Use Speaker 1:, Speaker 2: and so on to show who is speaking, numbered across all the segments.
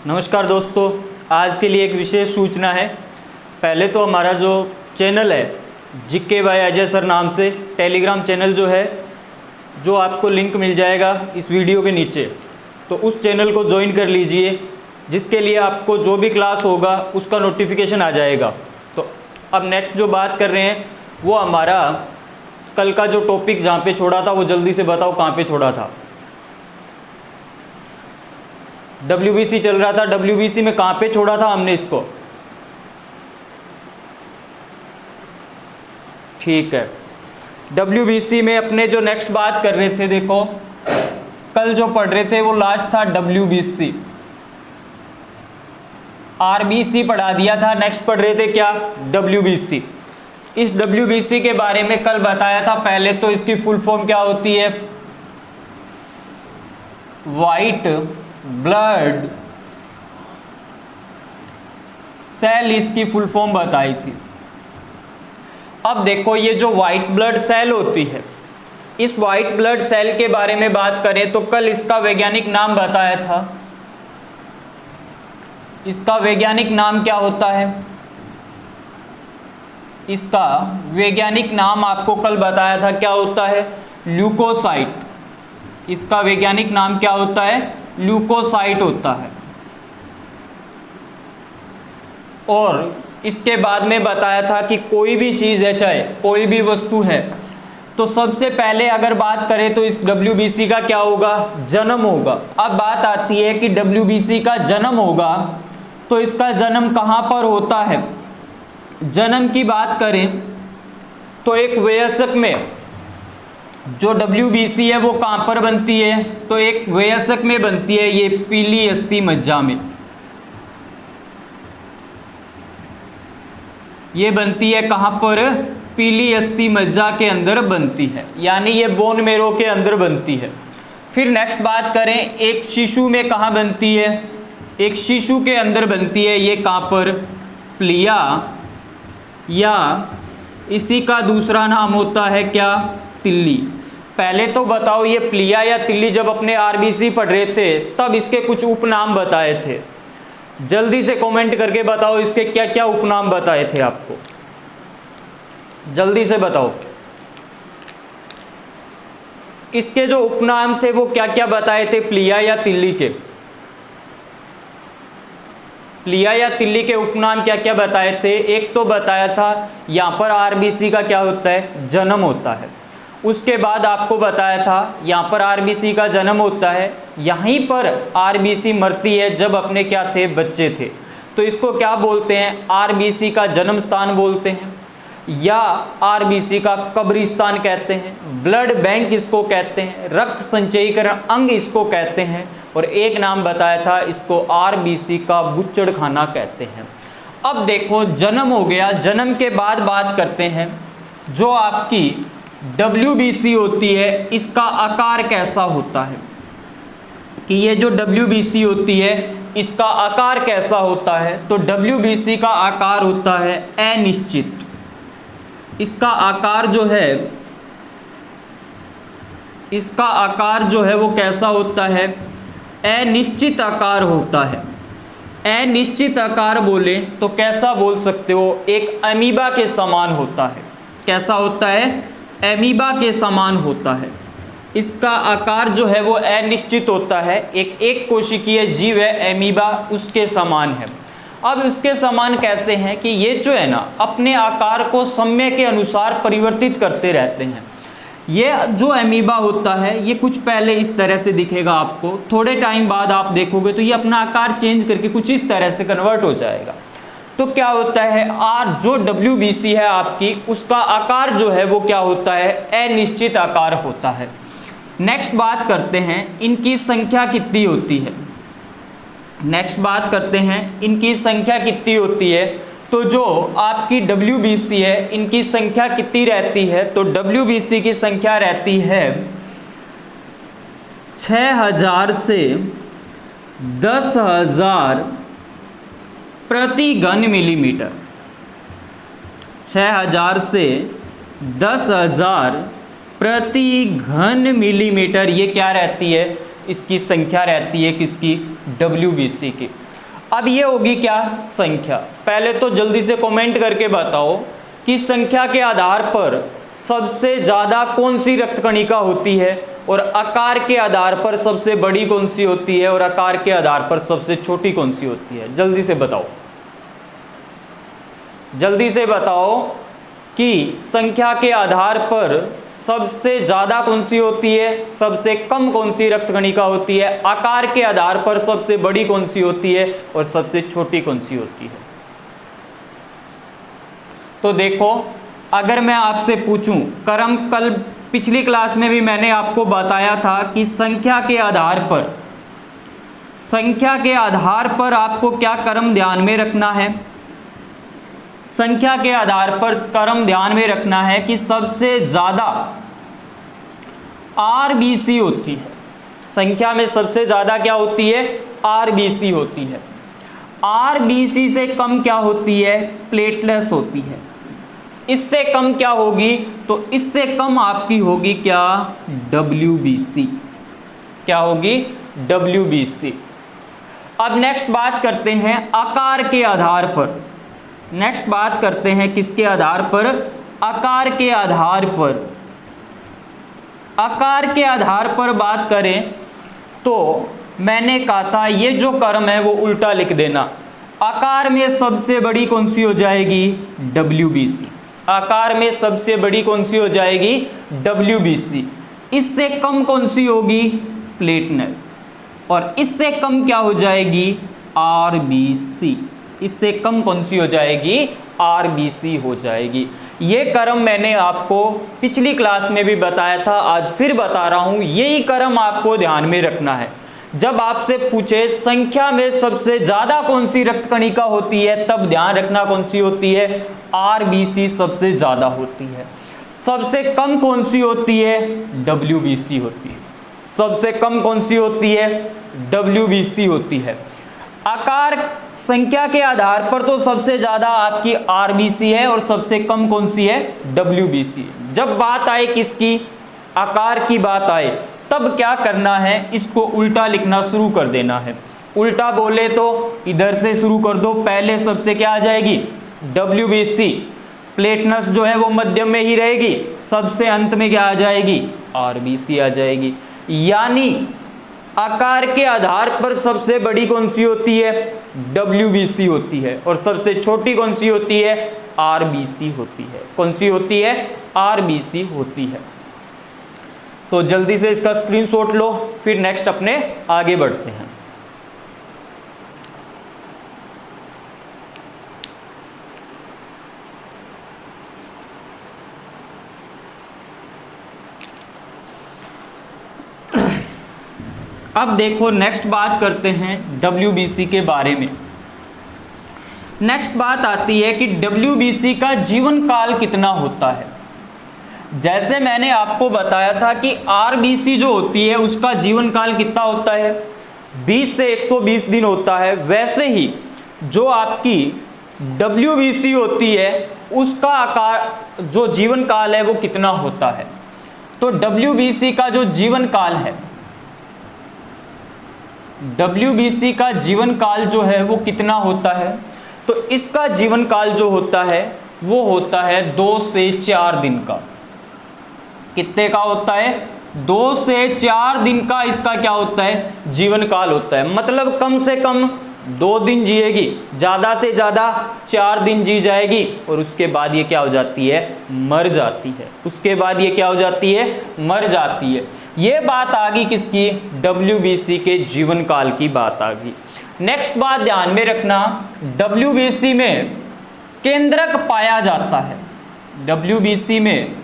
Speaker 1: नमस्कार दोस्तों, आज के लिए एक विशेष सूचना है। पहले तो हमारा जो चैनल है जीके बाय अजय सर नाम से टेलीग्राम चैनल जो है, जो आपको लिंक मिल जाएगा इस वीडियो के नीचे, तो उस चैनल को ज्वाइन कर लीजिए, जिसके लिए आपको जो भी क्लास होगा उसका नोटिफिकेशन आ जाएगा। तो अब नेक्स्ट जो बात कर रहे हैं वो हमारा कल का जो टॉपिक जहाँ पे छोड़ा था वो जल्दी से बताओ कहाँ पे छोड़ा था। WBC चल रहा था, WBC में कहाँ पे छोड़ा था हमने इसको? ठीक है, WBC में अपने जो नेक्स्ट बात कर रहे थे, देखो कल जो पढ़ रहे थे वो लास्ट था WBC। RBC पढ़ा दिया था, नेक्स्ट पढ़ रहे थे क्या? WBC। इस WBC के बारे में कल बताया था। पहले तो इसकी फुल फॉर्म क्या होती है? वाइट ब्लड सेल, इसकी फुल फॉर्म बताई थी। अब देखो ये जो वाइट ब्लड सेल होती है, इस वाइट ब्लड सेल के बारे में बात करें तो कल इसका वैज्ञानिक नाम बताया था। इसका वैज्ञानिक नाम क्या होता है? इसका वैज्ञानिक नाम आपको कल बताया था, क्या होता है? ल्यूकोसाइट। इसका वैज्ञानिक नाम क्या होता है? ल्यूकोसाइट होता है। और इसके बाद में बताया था कि कोई भी चीज़ है, चाहे कोई भी वस्तु है, तो सबसे पहले अगर बात करें तो इस WBC का क्या होगा? जन्म होगा। अब बात आती है कि WBC का जन्म होगा तो इसका जन्म कहाँ पर होता है? जन्म की बात करें तो एक वयस्क में जो WBC है वो कहाँ पर बनती है? तो एक वयस्क में बनती है, ये पीली अस्थि मज्जा में। ये बनती है कहाँ पर? पीली अस्थि मज्जा के अंदर बनती है, यानी ये बोन मेरो के अंदर बनती है। फिर नेक्स्ट बात करें, एक शिशु में कहाँ बनती है? एक शिशु के अंदर बनती है, ये कहाँ पर? प्लिया, या इसी का दूसरा नाम होता है क्या? तिल्ली। पहले तो बताओ ये प्लिया या तिल्ली जब अपने RBC पढ़ रहे थे तब इसके कुछ उपनाम बताए थे। जल्दी से कमेंट करके बताओ इसके क्या क्या उपनाम बताए थे आपको, जल्दी से बताओ। इसके जो उपनाम थे वो क्या क्या बताए थे प्लिया या तिल्ली के? प्लिया या तिल्ली के उपनाम क्या क्या बताए थे? एक तो बताया था यहाँ पर RBC का क्या होता है? जन्म होता है। उसके बाद आपको बताया था यहाँ पर RBC का जन्म होता है, यहीं पर RBC मरती है जब अपने क्या थे? बच्चे थे। तो इसको क्या बोलते हैं? RBC का जन्म स्थान बोलते हैं, या RBC का कब्रिस्तान कहते हैं, ब्लड बैंक इसको कहते हैं, रक्त संचयीकरण अंग इसको कहते हैं, और एक नाम बताया था इसको RBC का बुच्चड़ खाना कहते हैं। अब देखो जन्म हो गया, जन्म के बाद बात करते हैं जो आपकी WBC होती है इसका आकार कैसा होता है, कि ये जो WBC होती है इसका आकार कैसा होता है? तो WBC का आकार होता है अनिश्चित। इसका आकार जो है, इसका आकार जो है वो कैसा होता है? अनिश्चित आकार होता है। अनिश्चित आकार बोले तो कैसा बोल सकते हो? एक अमीबा के समान होता है। कैसा होता है? अमीबा के समान होता है। इसका आकार जो है वो अनिश्चित होता है। एक कोशिकीय जीव है अमीबा, उसके समान है। अब उसके समान कैसे हैं कि ये जो है ना अपने आकार को समय के अनुसार परिवर्तित करते रहते हैं। ये जो अमीबा होता है ये कुछ पहले इस तरह से दिखेगा आपको, थोड़े टाइम बाद आप देखोगे तो ये अपना आकार चेंज करके कुछ इस तरह से कन्वर्ट हो जाएगा। तो क्या होता है? जो WBC है आपकी, उसका आकार जो है वो क्या होता है? अनिश्चित आकार होता है। नेक्स्ट बात करते हैं इनकी संख्या कितनी होती है। नेक्स्ट बात करते हैं इनकी संख्या कितनी होती है। तो जो आपकी WBC है इनकी संख्या कितनी रहती है? तो WBC की संख्या रहती है 6000 से 10,000 प्रति घन मिलीमीटर। 6000 से 10,000 प्रति घन मिलीमीटर, ये क्या रहती है? इसकी संख्या रहती है किसकी? WBC की। अब ये होगी क्या, संख्या। पहले तो जल्दी से कमेंट करके बताओ कि संख्या के आधार पर सबसे ज़्यादा कौन सी रक्त कणिका होती है, और आकार के आधार पर सबसे बड़ी कौन सी होती है, और आकार के आधार पर सबसे छोटी कौन सी होती है। जल्दी से बताओ, जल्दी से बताओ कि संख्या के आधार पर सबसे ज़्यादा कौन सी होती है, सबसे कम कौन सी रक्त कणिका होती है, आकार के आधार पर सबसे बड़ी कौन सी होती है, और सबसे छोटी कौन सी होती है। तो देखो, अगर मैं आपसे पूछूं, कल पिछली क्लास में भी मैंने आपको बताया था कि संख्या के आधार पर आपको क्या क्रम ध्यान में रखना है। संख्या के आधार पर क्रम ध्यान में रखना है कि सबसे ज्यादा आरबीसी होती है। संख्या में सबसे ज्यादा क्या होती है, आरबीसी होती है। आरबीसी से कम क्या होती है, प्लेटलेट्स होती है। इससे कम क्या होगी, तो इससे कम आपकी होगी क्या, डब्ल्यूबीसी। क्या होगी, डब्ल्यूबीसी। अब नेक्स्ट बात करते हैं आकार के आधार पर। नेक्स्ट बात करते हैं किसके आधार पर, आकार के आधार पर। आकार के आधार पर बात करें तो मैंने कहा था ये जो क्रम है वो उल्टा लिख देना। आकार में सबसे बड़ी कौन सी हो जाएगी, डब्ल्यूबीसी। आकार में सबसे बड़ी कौन सी हो जाएगी, डब्ल्यूबीसी। इससे कम कौन सी होगी, प्लेटलेट्स। और इससे कम क्या हो जाएगी, आरबीसी। इससे कम कौन सी हो जाएगी, आरबीसी हो जाएगी। ये क्रम मैंने आपको पिछली क्लास में भी बताया था, आज फिर बता रहा हूं। यही क्रम आपको ध्यान में रखना है। जब आपसे पूछे संख्या में सबसे ज्यादा कौन सी रक्त कणिका होती है, तब ध्यान रखना कौन सी होती है, आरबीसी सबसे ज्यादा होती है। सबसे कम कौन सी होती है, डब्ल्यूबीसी होती है। सबसे कम कौन सी होती है, डब्ल्यूबीसी होती है। आकार संख्या के आधार पर तो सबसे ज्यादा आपकी आरबीसी है, और सबसे कम कौन सी है, डब्ल्यूबीसी। जब बात आए किसकी, आकार की बात आए, तब क्या करना है, इसको उल्टा लिखना शुरू कर देना है। उल्टा बोले तो इधर से शुरू कर दो। पहले सबसे क्या आ जाएगी, डब्ल्यूबीसी। प्लेटलेट्स जो है वो मध्यम में ही रहेगी। सबसे अंत में क्या आ जाएगी, आरबीसी आ जाएगी। यानी आकार के आधार पर सबसे बड़ी कौन सी होती है, डब्ल्यूबीसी होती है, और सबसे छोटी कौन सी होती है, आरबीसी होती है। कौन सी होती है, आरबीसी होती है। तो जल्दी से इसका स्क्रीनशॉट लो, फिर नेक्स्ट अपने आगे बढ़ते हैं। अब देखो, नेक्स्ट बात करते हैं डब्ल्यूबीसी के बारे में। नेक्स्ट बात आती है कि डब्ल्यूबीसी का जीवन काल कितना होता है। जैसे मैंने आपको बताया था कि आरबीसी जो होती है उसका जीवन काल कितना होता है, 20 से 120 दिन होता है। वैसे ही जो आपकी डब्ल्यूबीसी होती है उसका आकार जो जीवन काल है वो कितना होता है। तो डब्ल्यूबीसी का जो जीवन काल है, डब्ल्यूबीसी का जीवन काल जो है वो कितना होता है, तो इसका जीवन काल जो होता है वो होता है 2 से 4 दिन का। कितने का होता है, 2 से 4 दिन का इसका क्या होता है, जीवन काल होता है। मतलब कम से कम 2 दिन जिएगी, ज़्यादा से ज़्यादा 4 दिन जी जाएगी, और उसके बाद ये क्या हो जाती है, मर जाती है। उसके बाद ये क्या हो जाती है, मर जाती है। ये बात आ गई किसकी, डब्ल्यूबीसी के जीवन काल की बात आ गई। नेक्स्ट बात ध्यान में रखना, डब्ल्यूबीसी में केंद्रक पाया जाता है। डब्ल्यूबीसी में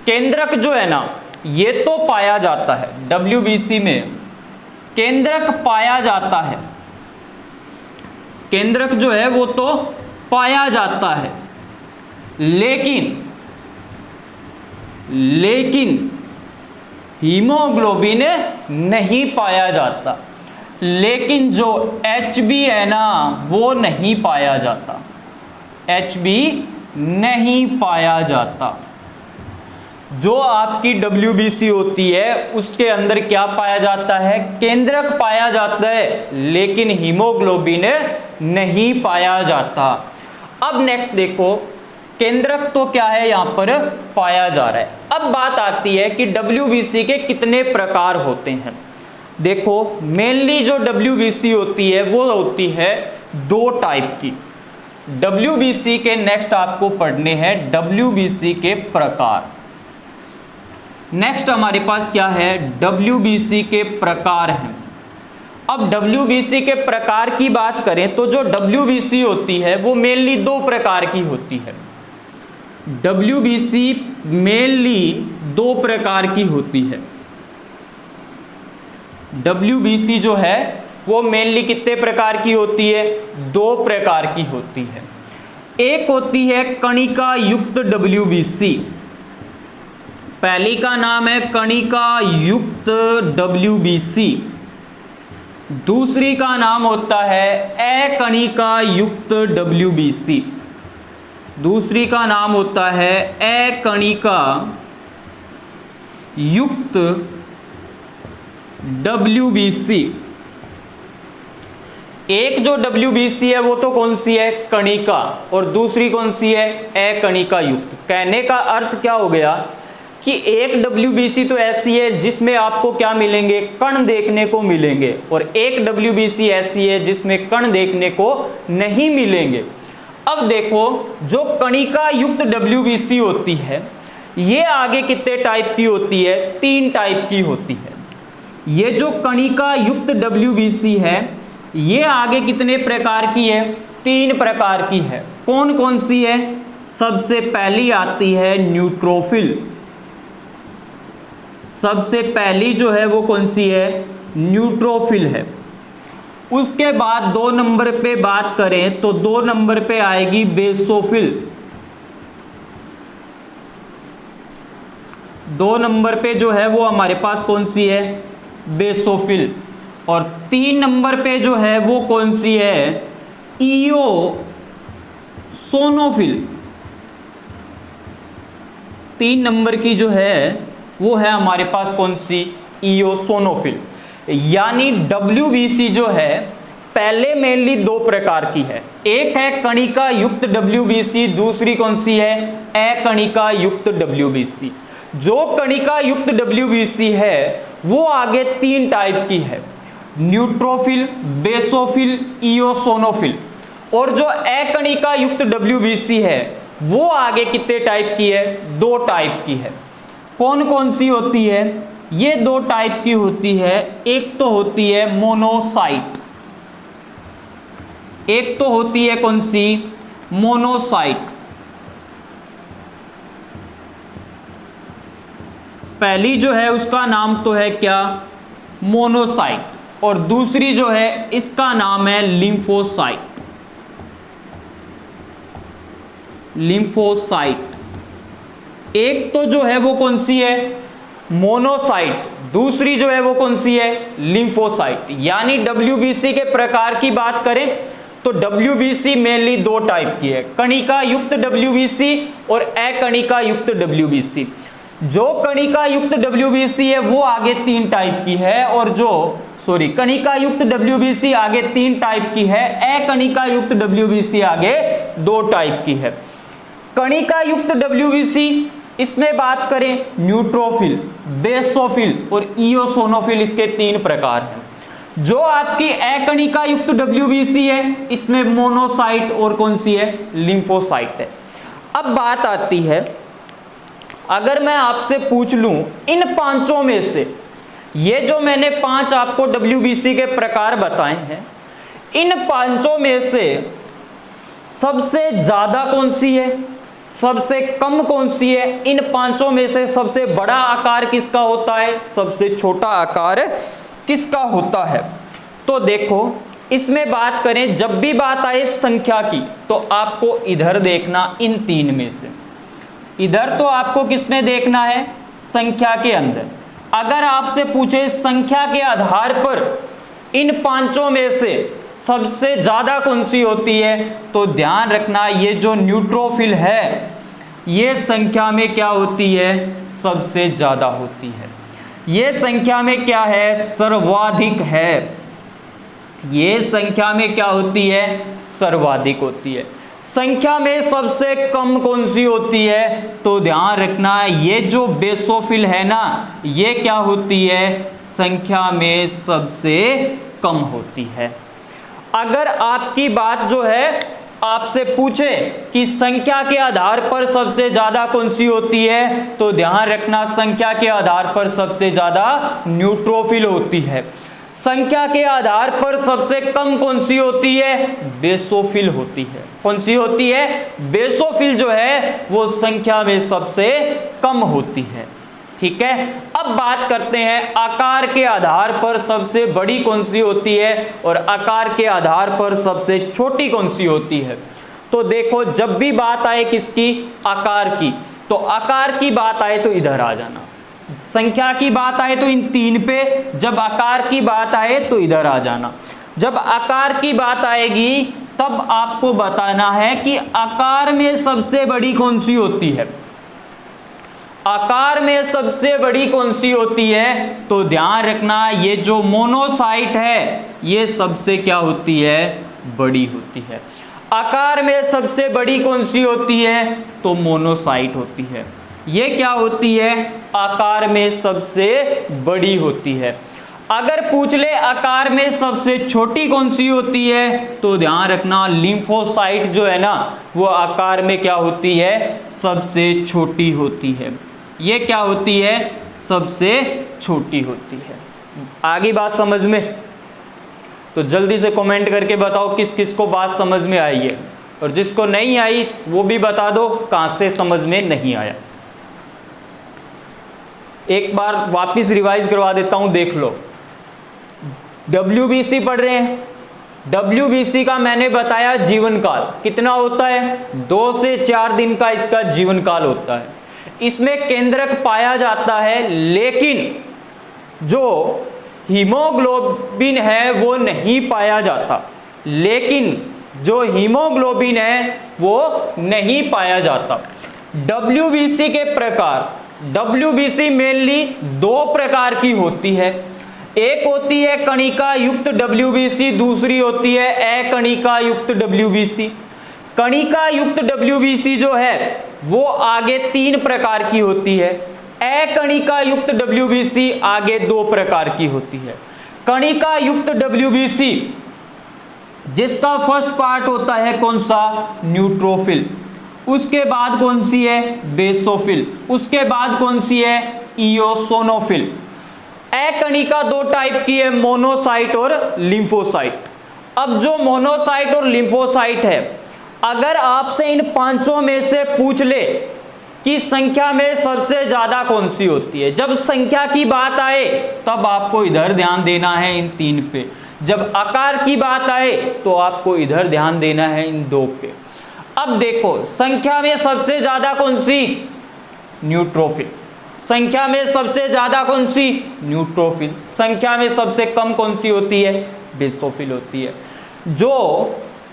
Speaker 1: केंद्रक जो है ना, ये तो पाया जाता है। डब्ल्यूबीसी में केंद्रक पाया जाता है। केंद्रक जो है वो तो पाया जाता है, लेकिन हीमोग्लोबिन नहीं पाया जाता। लेकिन जो HB है ना वो नहीं पाया जाता, HB नहीं पाया जाता। जो आपकी WBC होती है उसके अंदर क्या पाया जाता है, केंद्रक पाया जाता है, लेकिन हीमोग्लोबिन नहीं पाया जाता। अब नेक्स्ट देखो, केंद्रक तो क्या है यहां पर पाया जा रहा है। अब बात आती है कि WBC के कितने प्रकार होते हैं। देखो मेनली जो WBC होती है वो होती है 2 टाइप की। WBC के नेक्स्ट आपको पढ़ने हैं WBC के प्रकार। नेक्स्ट हमारे पास क्या है, WBC के प्रकार हैं। अब WBC के प्रकार की बात करें तो जो WBC होती है वो मेनली 2 प्रकार की होती है। WBC मेनली 2 प्रकार की होती है। WBC जो है वो मेनली कितने प्रकार की होती है, 2 प्रकार की होती है। एक होती है कणिका युक्त WBC, पहली का नाम है कणिका युक्त WBC, दूसरी का नाम होता है अकणिका युक्त WBC, दूसरी का नाम होता है अकणिका युक्त WBC। एक जो WBC है वो तो कौन सी है, कणिका, और दूसरी कौन सी है, अकणिका युक्त। कहने का अर्थ क्या हो गया कि एक WBC तो ऐसी है जिसमें आपको क्या मिलेंगे, कण देखने को मिलेंगे, और एक WBC ऐसी है जिसमें कण देखने को नहीं मिलेंगे। अब देखो जो कणिका युक्त WBC होती है ये आगे कितने टाइप की होती है, 3 टाइप की होती है। ये जो कणिका युक्त WBC है ये आगे कितने प्रकार की है, 3 प्रकार की है। कौन कौन सी है, सबसे पहली आती है न्यूट्रोफिल। सबसे पहली जो है वो कौन सी है, न्यूट्रोफिल है। उसके बाद 2 नंबर पे बात करें तो 2 नंबर पे आएगी बेसोफिल। 2 नंबर पे जो है वो हमारे पास कौन सी है, बेसोफिल। और 3 नंबर पे जो है वो कौन सी है, इओसोनोफिल। 3 नंबर की जो है वो है हमारे पास कौन सी, इओसोनोफिल। यानी WBC जो है पहले मेनली 2 प्रकार की है, एक है कणिका युक्त WBC, दूसरी कौन सी है, अकणिका युक्त WBC। जो कणिका युक्त WBC है वो आगे 3 टाइप की है, न्यूट्रोफिल, बेसोफिल, इओसोनोफिल। और जो अकणिका युक्त WBC है वो आगे कितने टाइप की है, 2 टाइप की है। कौन कौन सी होती है, ये 2 टाइप की होती है। एक तो होती है मोनोसाइट, एक तो होती है कौन सी, मोनोसाइट। पहली जो है उसका नाम तो है क्या, मोनोसाइट, और दूसरी जो है इसका नाम है लिम्फोसाइट। लिम्फोसाइट। एक तो जो है वो कौन सी है, मोनोसाइट, दूसरी जो है वो कौन सी है, लिम्फोसाइट। यानी WBC के प्रकार की बात करें तो WBC मेनली 2 टाइप की है, कणिका युक्त WBC और अकणिका युक्त WBC। जो कणिका युक्त WBC है वो आगे 3 टाइप की है, और जो कणिका युक्त WBC आगे 3 टाइप की है, अकणिका युक्त WBC आगे 2 टाइप की है। कणिका युक्त WBC इसमें बात करें न्यूट्रोफिल, बेसोफिल और इओसोनोफिल, इसके 3 प्रकार हैं। जो आपकी अकणिका युक्त WBC है इसमें मोनोसाइट और कौन सी है, लिम्फोसाइट है। अब बात आती है, अगर मैं आपसे पूछ लूं इन 5 में से, ये जो मैंने 5 आपको WBC के प्रकार बताए हैं, इन 5 में से सबसे ज्यादा कौन सी है, सबसे कम कौन सी है, इन 5 में से सबसे बड़ा आकार किसका होता है, सबसे छोटा आकार किसका होता है। तो देखो इसमें बात करें, जब भी बात आए संख्या की तो आपको इधर देखना, इन 3 में से इधर तो आपको किसमें देखना है, संख्या के अंदर। अगर आपसे पूछे संख्या के आधार पर इन 5 में से सबसे ज्यादा कौन सी होती है, तो ध्यान रखना ये जो न्यूट्रोफिल है ये संख्या में क्या होती है, सबसे ज़्यादा होती है। ये संख्या में क्या है, सर्वाधिक है। ये संख्या में क्या होती है, सर्वाधिक होती है। संख्या में सबसे कम कौन सी होती है, तो ध्यान रखना ये जो बेसोफिल है ना, ये क्या होती है, संख्या में सबसे कम होती है। अगर आपकी बात जो है आपसे पूछे कि संख्या के आधार पर सबसे ज्यादा कौन सी होती है, तो ध्यान रखना संख्या के आधार पर सबसे ज्यादा न्यूट्रोफिल होती है। संख्या के आधार पर सबसे कम कौन सी होती है, बेसोफिल होती है। कौन सी होती है, बेसोफिल जो है वो संख्या में सबसे कम होती है। ठीक है, अब बात करते हैं आकार के आधार पर सबसे बड़ी कौन सी होती है और आकार के आधार पर सबसे छोटी कौन सी होती है। तो देखो, जब भी बात आए किसकी, आकार की, तो आकार की बात आए तो इधर आ जाना। संख्या की बात आए तो इन तीन पे, जब आकार की बात आए तो इधर आ जाना। जब आकार की बात आएगी तब आपको बताना है कि आकार में सबसे बड़ी कौन सी होती है। आकार में सबसे बड़ी कौन सी होती है, तो ध्यान रखना ये जो मोनोसाइट है ये सबसे क्या होती है, बड़ी होती है। आकार में सबसे बड़ी कौन सी होती है, तो मोनोसाइट होती है। ये क्या होती है, आकार में सबसे बड़ी होती है। अगर पूछ ले आकार में सबसे छोटी कौन सी होती है, तो ध्यान रखना लिम्फोसाइट जो है ना वो आकार में क्या होती है, सबसे छोटी होती है। ये क्या होती है, सबसे छोटी होती है। आगे बात समझ में, तो जल्दी से कमेंट करके बताओ किस किस को बात समझ में आई है, और जिसको नहीं आई वो भी बता दो कहां से समझ में नहीं आया। एक बार वापस रिवाइज करवा देता हूं, देख लो। WBC पढ़ रहे हैं, WBC का मैंने बताया जीवन काल कितना होता है, 2 से 4 दिन का इसका जीवन काल होता है। इसमें केंद्रक पाया जाता है, लेकिन जो हीमोग्लोबिन है वो नहीं पाया जाता। लेकिन जो हीमोग्लोबिन है वो नहीं पाया जाता। WBC के प्रकार, WBC मेनली 2 प्रकार की होती है। एक होती है कणिका युक्त WBC, दूसरी होती है अकणिका युक्त WBC। कणिका युक्त WBC जो है वो आगे 3 प्रकार की होती है। अकणिका युक्त WBC आगे 2 प्रकार की होती है। कणिका युक्त WBC जिसका फर्स्ट पार्ट होता है कौन सा, न्यूट्रोफिल, उसके बाद कौन सी है, बेसोफिल, उसके बाद कौन सी है, इओसोनोफिल। अकणिका 2 टाइप की है, मोनोसाइट और लिम्फोसाइट। अब जो मोनोसाइट और लिम्फोसाइट है, अगर आपसे इन 5 में से पूछ ले कि संख्या में सबसे ज्यादा कौन सी होती है, जब संख्या की बात आए तब आपको इधर ध्यान देना है इन 3 पे। जब आकार की बात आए तो आपको इधर ध्यान देना है इन 2 पे। अब देखो, संख्या में सबसे ज्यादा कौन सी, न्यूट्रोफिल। संख्या में सबसे ज्यादा कौन सी, न्यूट्रोफिल। संख्या में सबसे कम कौन सी होती है, बेसोफिल होती है। जो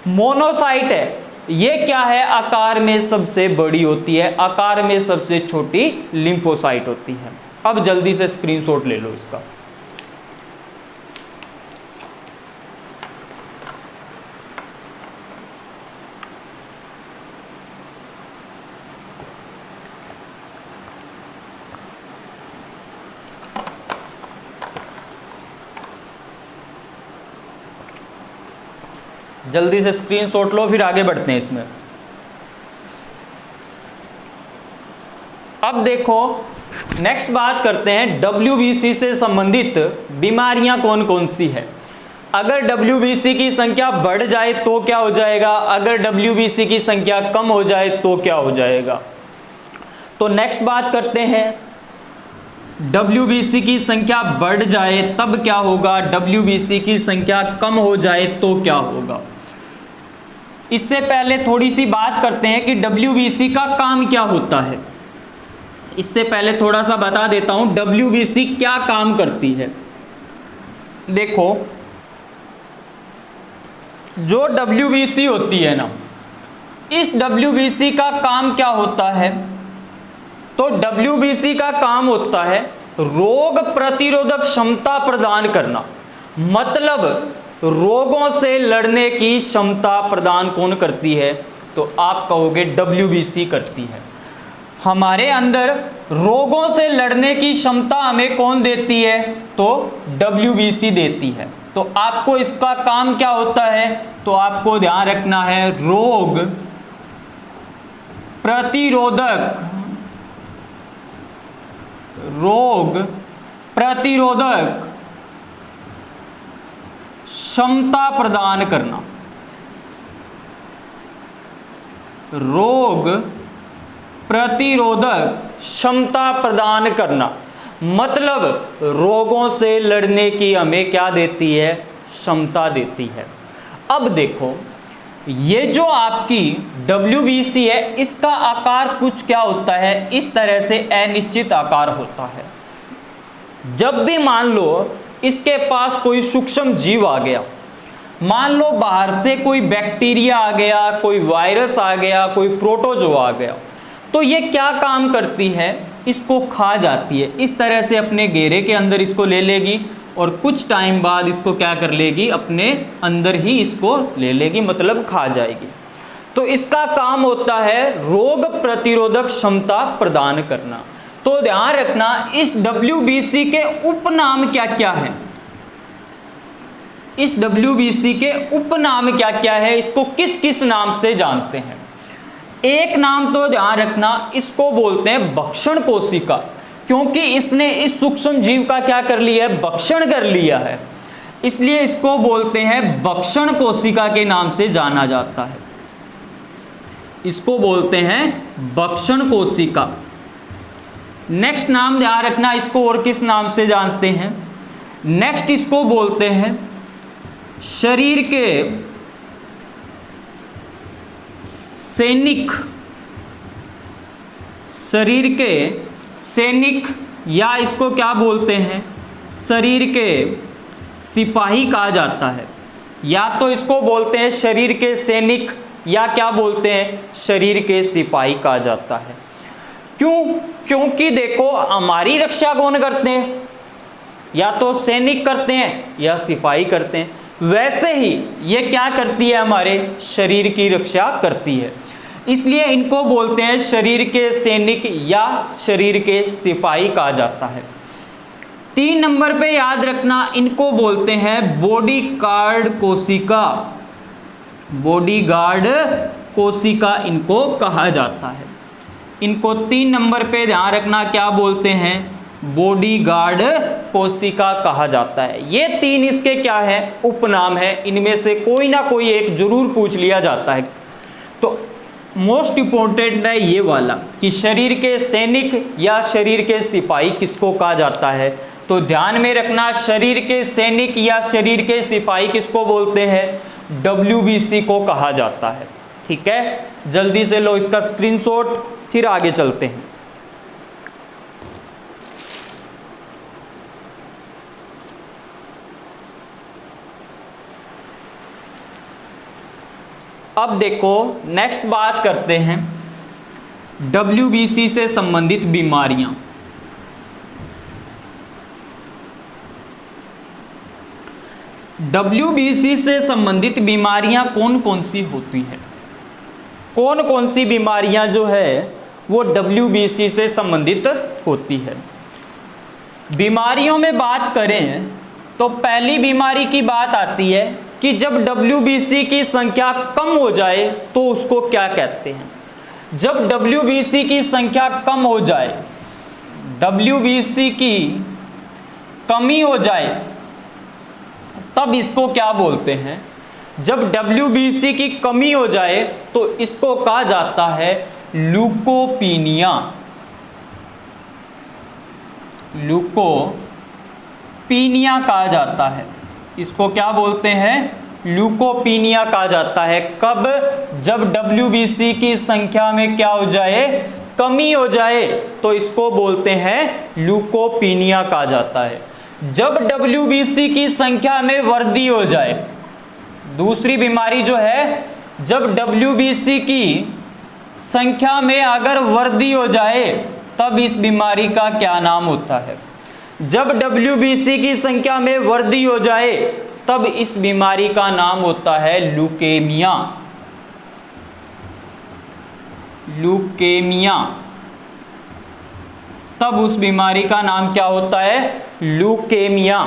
Speaker 1: मोनोसाइट है ये क्या है, आकार में सबसे बड़ी होती है, आकार में सबसे छोटी लिम्फोसाइट होती है। अब जल्दी से स्क्रीनशॉट ले लो इसका। जल्दी से स्क्रीनशॉट लो, फिर आगे बढ़ते हैं इसमें। अब देखो, नेक्स्ट बात करते हैं WBC से संबंधित बीमारियां कौन कौन सी है। अगर WBC की संख्या बढ़ जाए तो क्या हो जाएगा, अगर WBC की संख्या कम हो जाए तो क्या हो जाएगा। तो नेक्स्ट बात करते हैं, WBC की संख्या बढ़ जाए तब क्या होगा, WBC की संख्या कम हो जाए तो क्या होगा। इससे पहले थोड़ी सी बात करते हैं कि WBC का काम क्या होता है। इससे पहले थोड़ा सा बता देता हूं WBC क्या काम करती है। देखो, जो WBC होती है ना, इस WBC का काम क्या होता है? तो WBC का काम होता है रोग प्रतिरोधक क्षमता प्रदान करना, मतलब रोगों से लड़ने की क्षमता प्रदान कौन करती है? तो आप कहोगे WBC करती है। हमारे अंदर रोगों से लड़ने की क्षमता हमें कौन देती है? तो WBC देती है। तो आपको इसका काम क्या होता है? तो आपको ध्यान रखना है रोग प्रतिरोधक क्षमता प्रदान करना। रोग प्रतिरोधक क्षमता प्रदान करना मतलब रोगों से लड़ने की हमें क्या देती है? क्षमता देती है। अब देखो, ये जो आपकी WBC है, इसका आकार कुछ क्या होता है? इस तरह से अनिश्चित आकार होता है। जब भी मान लो इसके पास कोई सूक्ष्म जीव आ गया, मान लो बाहर से कोई बैक्टीरिया आ गया, कोई वायरस आ गया, कोई प्रोटोजो आ गया, तो ये क्या काम करती है? इसको खा जाती है। इस तरह से अपने घेरे के अंदर इसको ले लेगी और कुछ टाइम बाद इसको क्या कर लेगी? अपने अंदर ही इसको ले लेगी, मतलब खा जाएगी। तो इसका काम होता है रोग प्रतिरोधक क्षमता प्रदान करना। तो ध्यान रखना, इस WBC के उपनाम क्या क्या है? इस WBC के उपनाम क्या क्या है? इसको किस किस नाम से जानते हैं? एक नाम तो ध्यान रखना, इसको बोलते हैं भक्षण कोशिका, क्योंकि इसने इस सूक्ष्म जीव का क्या कर लिया है? भक्षण कर लिया है, इसलिए इसको बोलते हैं भक्षण कोशिका के नाम से जाना जाता है। इसको बोलते हैं भक्षण कोशिका। नेक्स्ट नाम ध्यान रखना, इसको और किस नाम से जानते हैं? नेक्स्ट इसको बोलते हैं शरीर के सैनिक। शरीर के सैनिक या इसको क्या बोलते हैं? शरीर के सिपाही कहा जाता है। या तो इसको बोलते हैं शरीर के सैनिक या क्या बोलते हैं? शरीर के सिपाही कहा जाता है। क्यों? क्योंकि देखो, हमारी रक्षा कौन करते हैं? या तो सैनिक करते हैं या सिपाही करते हैं। वैसे ही ये क्या करती है? हमारे शरीर की रक्षा करती है, इसलिए इनको बोलते हैं शरीर के सैनिक या शरीर के सिपाही कहा जाता है। 3 नंबर पे याद रखना, इनको बोलते हैं बॉडीगार्ड कोशिका। बॉडीगार्ड कोशिका इनको कहा जाता है। इनको 3 नंबर पे ध्यान रखना, क्या बोलते हैं? बॉडीगार्ड कोशिका कहा जाता है। ये 3 इसके क्या है? उपनाम है। इनमें से कोई ना कोई एक जरूर पूछ लिया जाता है। तो मोस्ट इंपॉर्टेंट है ये वाला कि शरीर के सैनिक या शरीर के सिपाही किसको कहा जाता है। तो ध्यान में रखना, शरीर के सैनिक या शरीर के सिपाही किसको बोलते हैं? WBC को कहा जाता है। ठीक है, जल्दी से लो इसका स्क्रीनशॉट, फिर आगे चलते हैं। अब देखो, नेक्स्ट बात करते हैं WBC से संबंधित बीमारियां। WBC से संबंधित बीमारियां कौन कौन सी होती हैं? कौन कौन सी बीमारियां जो है वो WBC से संबंधित होती है? बीमारियों में बात करें तो पहली बीमारी की बात आती है कि जब WBC की संख्या कम हो जाए तो उसको क्या कहते हैं? जब WBC की संख्या कम हो जाए, WBC की कमी हो जाए, तब इसको क्या बोलते हैं? जब WBC की कमी हो जाए तो इसको कहा जाता है ल्यूकोपीनिया। ल्यूकोपीनिया कहा जाता है। इसको क्या बोलते हैं? ल्यूकोपीनिया कहा जाता है। कब? जब WBC की संख्या में क्या हो जाए? कमी हो जाए, तो इसको बोलते हैं ल्यूकोपीनिया कहा जाता है। जब WBC की संख्या में वृद्धि हो जाए, दूसरी बीमारी जो है जब WBC की संख्या में अगर वृद्धि हो जाए तब इस बीमारी का क्या नाम होता है? जब WBC की संख्या में वृद्धि हो जाए तब इस बीमारी का नाम होता है ल्यूकेमिया। ल्यूकेमिया, तब उस बीमारी का नाम क्या होता है? ल्यूकेमिया।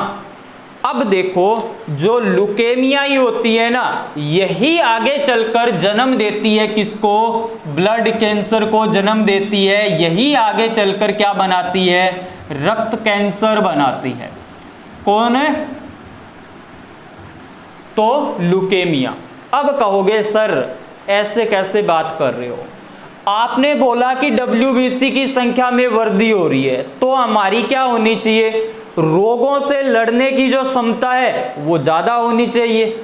Speaker 1: अब देखो, जो ल्यूकेमिया ही होती है ना, यही आगे चलकर जन्म देती है किसको? ब्लड कैंसर को जन्म देती है। यही आगे चलकर क्या बनाती है? रक्त कैंसर बनाती है। कौन है? तो ल्यूकेमिया। अब कहोगे सर ऐसे कैसे बात कर रहे हो? आपने बोला कि WBC की संख्या में वृद्धि हो रही है, तो हमारी क्या होनी चाहिए? रोगों से लड़ने की जो क्षमता है वो ज़्यादा होनी चाहिए।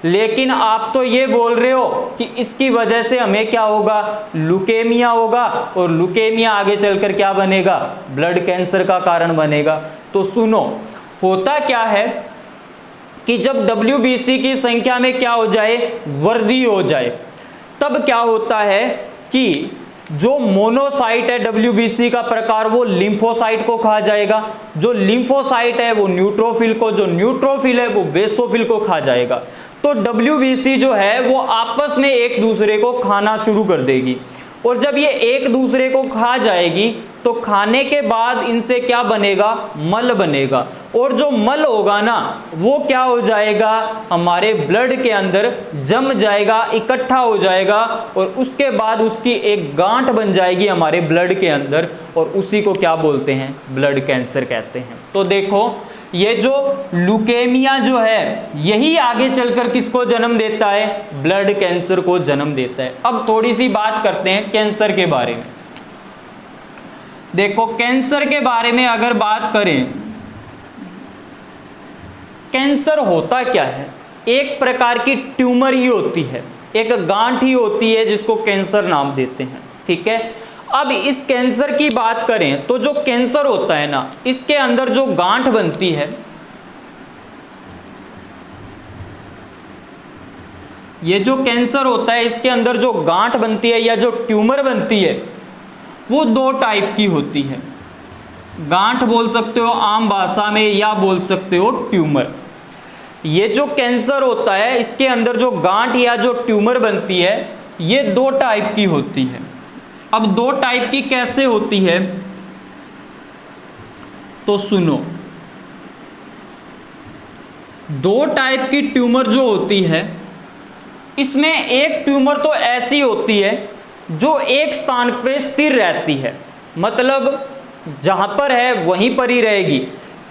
Speaker 1: लेकिन आप तो ये बोल रहे हो कि इसकी वजह से हमें क्या होगा? ल्यूकेमिया होगा, और ल्यूकेमिया आगे चलकर क्या बनेगा? ब्लड कैंसर का कारण बनेगा। तो सुनो, होता क्या है कि जब WBC की संख्या में क्या हो जाए? वृद्धि हो जाए, तब क्या होता है कि जो मोनोसाइट है WBC का प्रकार, वो लिम्फोसाइट को खा जाएगा। जो लिम्फोसाइट है वो न्यूट्रोफिल को, जो न्यूट्रोफिल है वो बेसोफिल को खा जाएगा। तो WBC जो है वो आपस में एक दूसरे को खाना शुरू कर देगी, और जब ये एक दूसरे को खा जाएगी तो खाने के बाद इनसे क्या बनेगा? मल बनेगा, और जो मल होगा ना वो क्या हो जाएगा? हमारे ब्लड के अंदर जम जाएगा, इकट्ठा हो जाएगा, और उसके बाद उसकी एक गांठ बन जाएगी हमारे ब्लड के अंदर, और उसी को क्या बोलते हैं? ब्लड कैंसर कहते हैं। तो देखो, ये जो ल्यूकेमिया जो है यही आगे चलकर किसको जन्म देता है? ब्लड कैंसर को जन्म देता है। अब थोड़ी सी बात करते हैं कैंसर के बारे में। देखो, कैंसर के बारे में अगर बात करें, कैंसर होता क्या है? एक प्रकार की ट्यूमर ही होती है, एक गांठ ही होती है जिसको कैंसर नाम देते हैं। ठीक है, अब इस कैंसर की बात करें तो जो कैंसर होता है ना, इसके अंदर जो गांठ बनती है, ये जो कैंसर होता है इसके अंदर जो गांठ बनती है या जो ट्यूमर बनती है वो दो टाइप की होती है। गांठ बोल सकते हो आम भाषा में, या बोल सकते हो ट्यूमर। ये जो कैंसर होता है इसके अंदर जो गांठ या जो ट्यूमर बनती है ये दो टाइप की होती है। अब दो टाइप की कैसे होती है तो सुनो, दो टाइप की ट्यूमर जो होती है इसमें एक ट्यूमर तो ऐसी होती है जो एक स्थान पे स्थिर रहती है, मतलब जहां पर है वहीं पर ही रहेगी।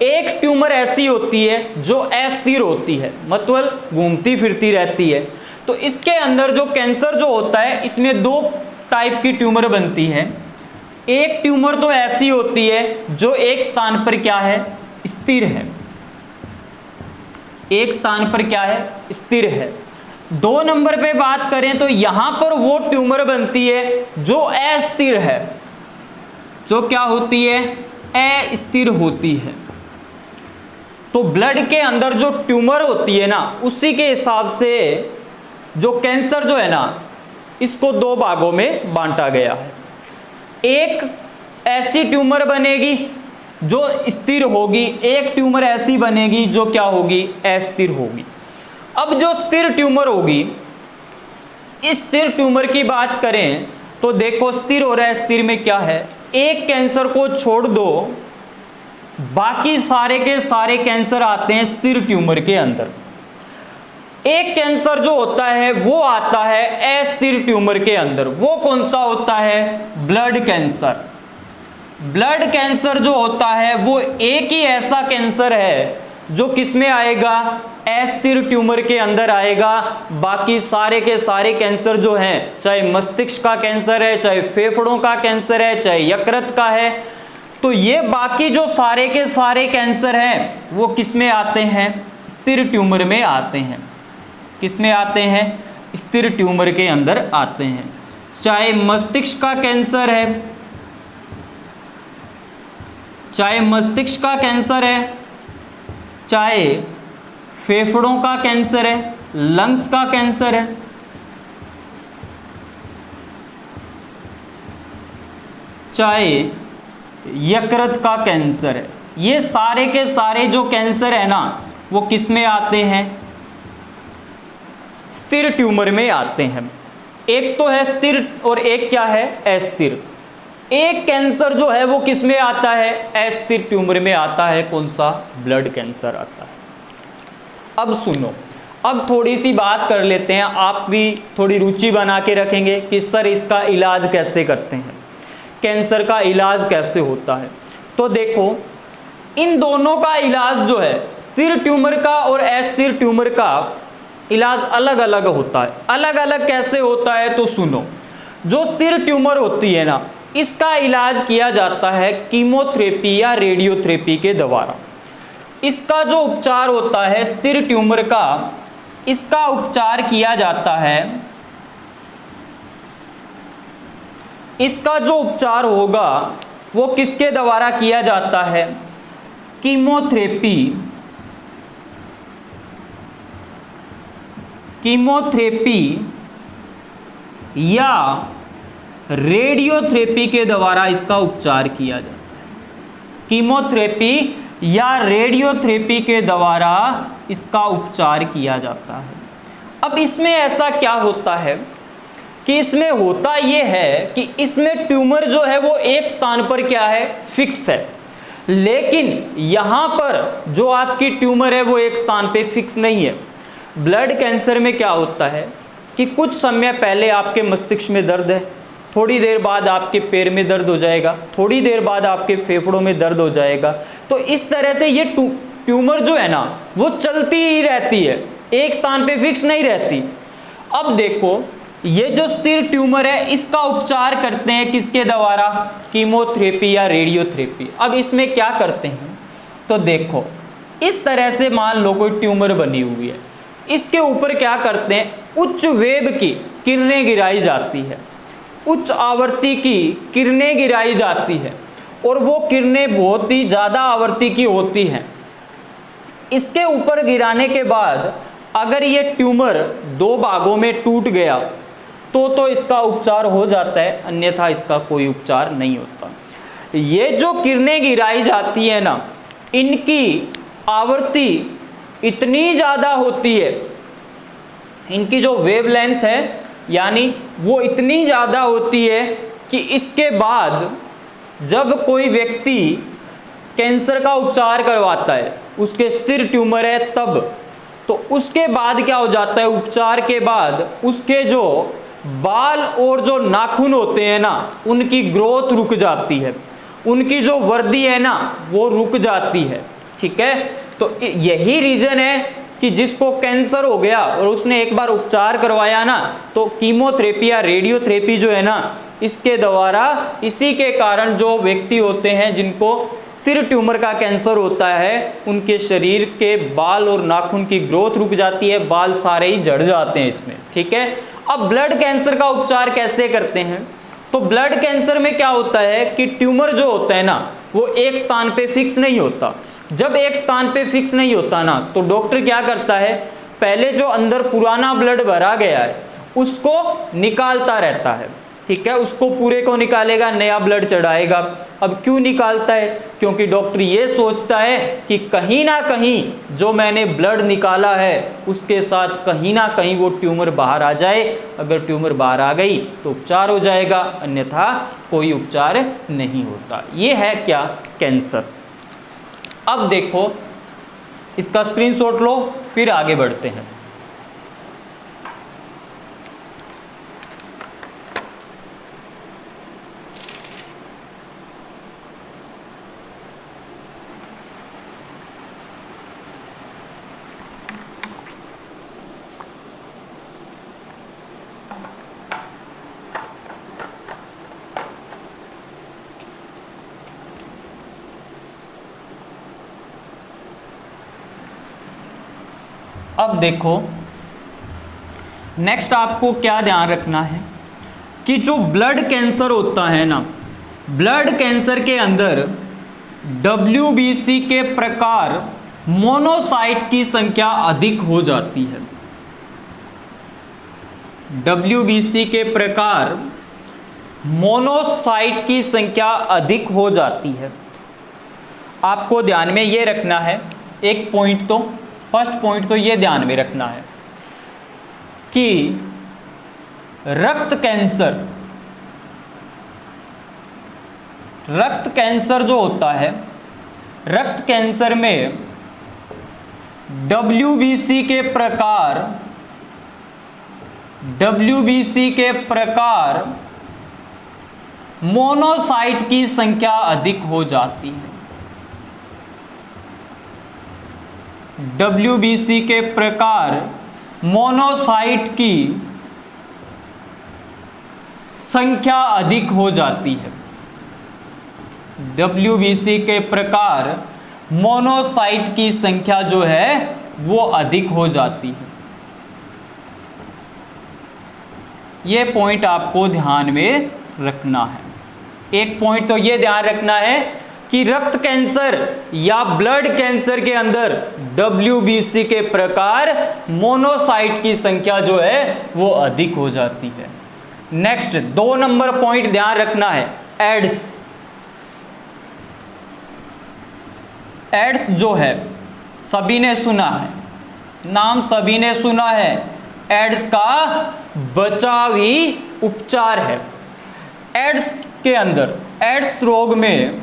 Speaker 1: एक ट्यूमर ऐसी होती है जो अस्थिर होती है, मतलब घूमती फिरती रहती है। तो इसके अंदर जो कैंसर जो होता है इसमें दो टाइप की ट्यूमर बनती है। एक ट्यूमर तो ऐसी होती है जो एक स्थान पर क्या है? स्थिर है। एक स्थान पर क्या है? स्थिर है। दो नंबर पे बात करें तो यहां पर वो ट्यूमर बनती है जो अस्थिर है। जो क्या होती है? अस्थिर होती है। तो ब्लड के अंदर जो ट्यूमर होती है ना, उसी के हिसाब से जो कैंसर जो है ना, इसको दो भागों में बांटा गया है। एक ऐसी ट्यूमर बनेगी जो स्थिर होगी, एक ट्यूमर ऐसी बनेगी जो क्या होगी? अस्थिर होगी। अब जो स्थिर ट्यूमर होगी, इस स्थिर ट्यूमर की बात करें तो देखो, स्थिर और अस्थिर में क्या है? एक कैंसर को छोड़ दो, बाकी सारे के सारे कैंसर आते हैं स्थिर ट्यूमर के अंदर। एक कैंसर जो होता है वो आता है अस्थिर ट्यूमर के अंदर। वो कौन सा होता है? Blood cancer. ब्लड कैंसर जो होता है वो एक ही ऐसा कैंसर है जो किस में आएगा? अस्थिर ट्यूमर के अंदर आएगा। बाकी सारे के सारे कैंसर जो हैं, चाहे मस्तिष्क का कैंसर है, चाहे फेफड़ों का कैंसर है, चाहे यकृत का है, तो ये बाकी जो सारे के सारे कैंसर हैं वो किस में आते हैं? स्थिर ट्यूमर में आते हैं। किस में आते हैं? स्थिर ट्यूमर के अंदर आते हैं। चाहे मस्तिष्क का कैंसर है, चाहे मस्तिष्क का कैंसर है, चाहे फेफड़ों का कैंसर है, लंग्स का कैंसर है, चाहे यकृत का कैंसर है, ये सारे के सारे जो कैंसर है ना वो किस में आते हैं? स्थिर ट्यूमर में आते हैं। एक तो है स्थिर और एक क्या है? अस्थिर। एक कैंसर जो है वो किस में आता है? अस्थिर ट्यूमर में आता है। कौन सा? ब्लड कैंसर आता है। अब सुनो, अब थोड़ी सी बात कर लेते हैं, आप भी थोड़ी रुचि बना के रखेंगे कि सर इसका इलाज कैसे करते हैं, कैंसर का इलाज कैसे होता है। तो देखो, इन दोनों का इलाज जो है, स्थिर ट्यूमर का और अस्थिर ट्यूमर का इलाज अलग अलग होता है। अलग अलग कैसे होता है? तो सुनो, जो स्थिर ट्यूमर होती है ना, इसका इलाज किया जाता है कीमोथेरेपी या रेडियोथेरेपी के द्वारा। इसका जो उपचार होता है स्थिर ट्यूमर का, इसका उपचार किया जाता है, इसका जो उपचार होगा वो किसके द्वारा किया जाता है? कीमोथेरेपी, कीमोथेरेपी या रेडियोथेरेपी के द्वारा इसका उपचार किया जाता है। कीमोथेरेपी या रेडियोथेरेपी के द्वारा इसका उपचार किया जाता है। अब इसमें ऐसा क्या होता है कि इसमें होता यह है कि इसमें ट्यूमर जो है वो एक स्थान पर क्या है? फिक्स है। लेकिन यहां पर जो आपकी ट्यूमर है वो एक स्थान पे फिक्स नहीं है। ब्लड कैंसर में क्या होता है कि कुछ समय पहले आपके मस्तिष्क में दर्द है, थोड़ी देर बाद आपके पैर में दर्द हो जाएगा, थोड़ी देर बाद आपके फेफड़ों में दर्द हो जाएगा। तो इस तरह से ये ट्यूमर जो है ना वो चलती ही रहती है, एक स्थान पे फिक्स नहीं रहती। अब देखो, ये जो स्थिर ट्यूमर है इसका उपचार करते हैं किसके द्वारा? कीमोथेरेपी या रेडियोथेरेपी। अब इसमें क्या करते हैं? तो देखो, इस तरह से मान लो कोई ट्यूमर बनी हुई है, इसके ऊपर क्या करते हैं? उच्च वेव की किरणें गिराई जाती है, उच्च आवृत्ति की किरणें गिराई जाती है, और वो किरणें बहुत ही ज़्यादा आवृत्ति की होती हैं। इसके ऊपर गिराने के बाद अगर ये ट्यूमर दो भागों में टूट गया तो इसका उपचार हो जाता है, अन्यथा इसका कोई उपचार नहीं होता। ये जो किरणें गिराई जाती है ना, इनकी आवृत्ति इतनी ज़्यादा होती है, इनकी जो वेवलेंथ है यानी वो इतनी ज़्यादा होती है कि इसके बाद जब कोई व्यक्ति कैंसर का उपचार करवाता है, उसके स्थिर ट्यूमर है तब, तो उसके बाद क्या हो जाता है? उपचार के बाद उसके जो बाल और जो नाखून होते हैं ना, उनकी ग्रोथ रुक जाती है, उनकी जो वृद्धि है ना वो रुक जाती है। ठीक है, तो यही रीजन है कि जिसको कैंसर हो गया और उसने एक बार उपचार करवाया ना, तो कीमोथेरेपी या रेडियोथेरेपी जो है ना, इसके द्वारा, इसी के कारण जो व्यक्ति होते हैं जिनको स्थिर ट्यूमर का कैंसर होता है, उनके शरीर के बाल और नाखून की ग्रोथ रुक जाती है, बाल सारे ही झड़ जाते हैं इसमें। ठीक है, अब ब्लड कैंसर का उपचार कैसे करते हैं? तो ब्लड कैंसर में क्या होता है कि ट्यूमर जो होता है ना वो एक स्थान पे फिक्स नहीं होता। जब एक स्थान पे फिक्स नहीं होता ना, तो डॉक्टर क्या करता है? पहले जो अंदर पुराना ब्लड भरा गया है उसको निकालता रहता है। ठीक है, उसको पूरे को निकालेगा, नया ब्लड चढ़ाएगा। अब क्यों निकालता है? क्योंकि डॉक्टर ये सोचता है कि कहीं ना कहीं जो मैंने ब्लड निकाला है उसके साथ कहीं ना कहीं वो ट्यूमर बाहर आ जाए। अगर ट्यूमर बाहर आ गई तो उपचार हो जाएगा, अन्यथा कोई उपचार नहीं होता। ये है क्या? कैंसर। अब देखो, इसका स्क्रीनशॉट लो, फिर आगे बढ़ते हैं। अब देखो, नेक्स्ट आपको क्या ध्यान रखना है कि जो ब्लड कैंसर होता है ना, ब्लड कैंसर के अंदर WBC के प्रकार मोनोसाइट की संख्या अधिक हो जाती है। WBC के प्रकार मोनोसाइट की संख्या अधिक हो जाती है। आपको ध्यान में ये रखना है, एक पॉइंट तो फर्स्ट पॉइंट तो ये ध्यान में रखना है कि रक्त कैंसर जो होता है, रक्त कैंसर में WBC के प्रकार मोनोसाइट की संख्या अधिक हो जाती है। WBC के प्रकार मोनोसाइट की संख्या अधिक हो जाती है। WBC के प्रकार मोनोसाइट की संख्या जो है वो अधिक हो जाती है। ये पॉइंट आपको ध्यान में रखना है। एक पॉइंट तो ये ध्यान रखना है कि रक्त कैंसर या ब्लड कैंसर के अंदर WBC के प्रकार मोनोसाइट की संख्या जो है वो अधिक हो जाती है। नेक्स्ट 2 नंबर पॉइंट ध्यान रखना है, एड्स जो है सभी ने सुना है, नाम सभी ने सुना है। एड्स का बचावी उपचार है। एड्स के अंदर, एड्स रोग में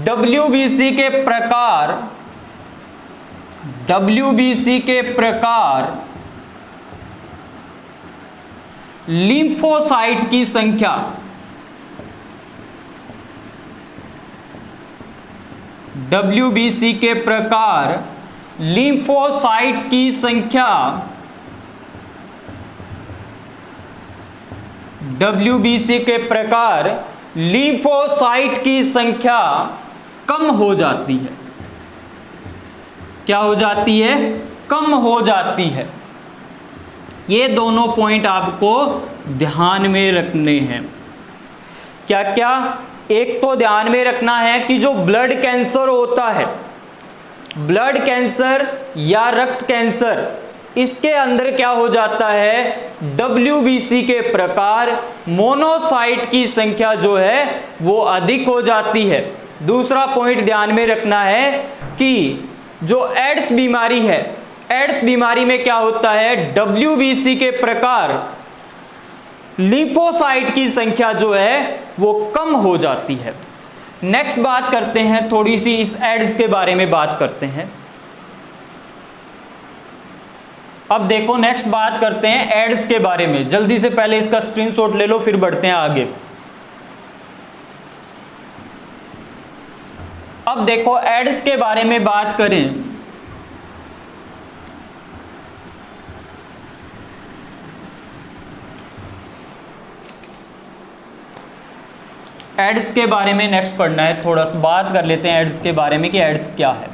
Speaker 1: WBC के प्रकार लिम्फोसाइट की संख्या WBC के प्रकार लिम्फोसाइट की संख्या WBC के प्रकार लिम्फोसाइट की संख्या कम हो जाती है। क्या हो जाती है? कम हो जाती है। ये दोनों पॉइंट आपको ध्यान में रखने हैं। क्या क्या? एक तो ध्यान में रखना है कि जो ब्लड कैंसर होता है, ब्लड कैंसर या रक्त कैंसर, इसके अंदर क्या हो जाता है? WBC के प्रकार मोनोसाइट की संख्या जो है वो अधिक हो जाती है। दूसरा पॉइंट ध्यान में रखना है कि जो एड्स बीमारी है, एड्स बीमारी में क्या होता है? WBC के प्रकार लिम्फोसाइट की संख्या जो है वो कम हो जाती है। नेक्स्ट बात करते हैं, थोड़ी सी इस एड्स के बारे में बात करते हैं। अब देखो नेक्स्ट बात करते हैं एड्स के बारे में। जल्दी से पहले इसका स्क्रीनशॉट ले लो, फिर बढ़ते हैं आगे। अब देखो एड्स के बारे में बात करें, एड्स के बारे में नेक्स्ट पढ़ना है। थोड़ा सा बात कर लेते हैं एड्स के बारे में कि एड्स क्या है।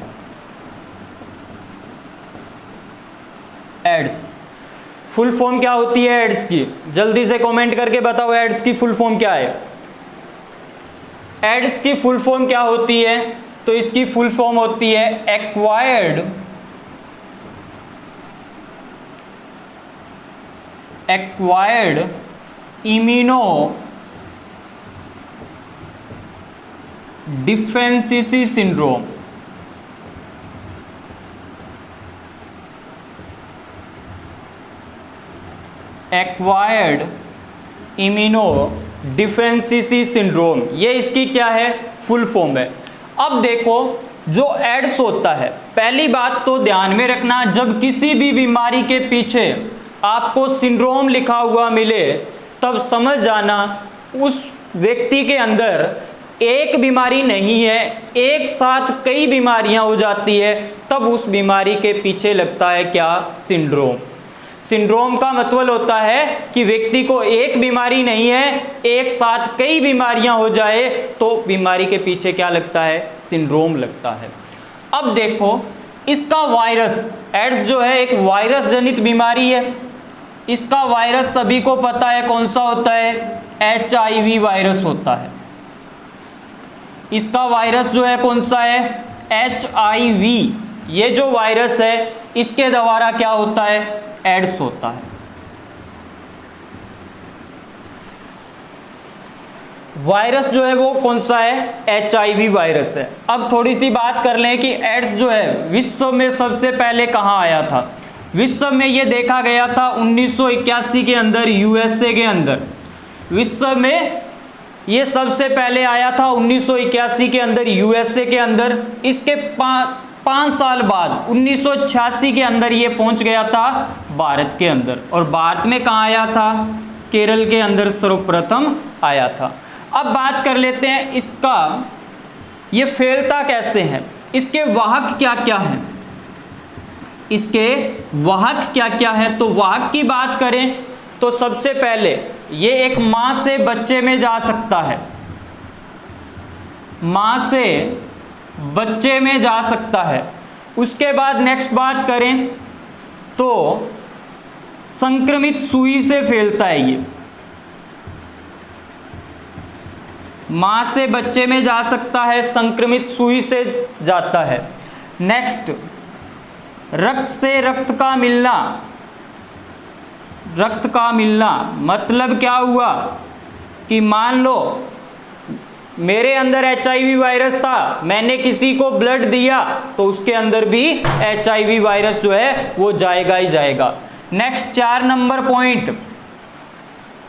Speaker 1: एड्स फुल फॉर्म क्या होती है एड्स की? जल्दी से कमेंट करके बताओ एड्स की फुल फॉर्म क्या है। एड्स की फुल फॉर्म क्या होती है? तो इसकी फुल फॉर्म होती है acquired immuno deficiency syndrome. Acquired immuno deficiency syndrome, ये इसकी क्या है? फुल फॉर्म है। अब देखो जो एड्स होता है, पहली बात तो ध्यान में रखना, जब किसी भी बीमारी के पीछे आपको सिंड्रोम लिखा हुआ मिले तब समझ जाना उस व्यक्ति के अंदर एक बीमारी नहीं है, एक साथ कई बीमारियां हो जाती है, तब उस बीमारी के पीछे लगता है क्या? सिंड्रोम। सिंड्रोम का मतलब होता है कि व्यक्ति को एक बीमारी नहीं है, एक साथ कई बीमारियां हो जाए तो बीमारी के पीछे क्या लगता है? सिंड्रोम लगता है। अब देखो इसका वायरस, एड्स जो है एक वायरस जनित बीमारी है। इसका वायरस सभी को पता है कौन सा होता है? HIV वायरस होता है। इसका वायरस जो है कौन सा है? HIV। ये जो वायरस है इसके द्वारा क्या होता है, एड्स होता है। वायरस जो है वो कौन सा है, HIV वायरस है। अब थोड़ी सी बात कर लें कि एड्स जो है विश्व में सबसे पहले कहाँ आया था। विश्व में ये देखा गया था 1981 के अंदर USA के अंदर। विश्व में ये सबसे पहले आया था 1981 के अंदर USA के अंदर। इसके 5 साल बाद 1986 के अंदर ये पहुंच गया था भारत के अंदर। और भारत में कहाँ आया था, केरल के अंदर सर्वप्रथम आया था। अब बात कर लेते हैं इसका ये फैलता कैसे है, इसके वाहक क्या क्या हैं, इसके वाहक क्या क्या है। तो वाहक की बात करें तो सबसे पहले ये एक मां से बच्चे में जा सकता है, मां से बच्चे में जा सकता है। उसके बाद नेक्स्ट बात करें तो संक्रमित सुई से फैलता है। ये मां से बच्चे में जा सकता है, संक्रमित सुई से जाता है। नेक्स्ट, रक्त से रक्त का मिलना। रक्त का मिलना मतलब क्या हुआ कि मान लो मेरे अंदर HIV वायरस था, मैंने किसी को ब्लड दिया तो उसके अंदर भी HIV वायरस जो है वो जाएगा ही जाएगा। नेक्स्ट 4 नंबर पॉइंट,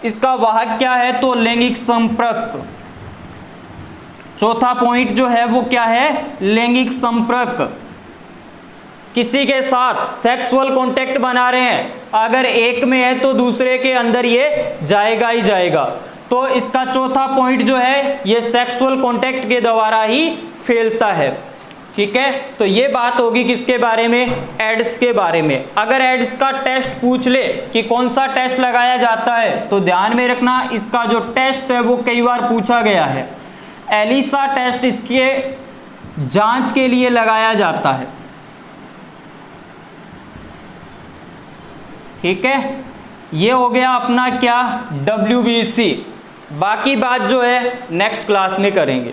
Speaker 1: इसका वाहक क्या है तो लैंगिक संपर्क। चौथा पॉइंट जो है वो क्या है, लैंगिक संपर्क। किसी के साथ सेक्सुअल कांटेक्ट बना रहे हैं, अगर एक में है तो दूसरे के अंदर ये जाएगा ही जाएगा। तो इसका चौथा पॉइंट जो है ये सेक्सुअल कांटेक्ट के द्वारा ही फैलता है। ठीक है, तो ये बात होगी किसके बारे में, एड्स के बारे में। अगर एड्स का टेस्ट पूछ ले कि कौन सा टेस्ट लगाया जाता है तो ध्यान में रखना इसका जो टेस्ट है वो कई बार पूछा गया है। एलिसा टेस्ट इसके जांच के लिए लगाया जाता है। ठीक है, ये हो गया अपना क्या, WBC। बाकी बात जो है नेक्स्ट क्लास में करेंगे।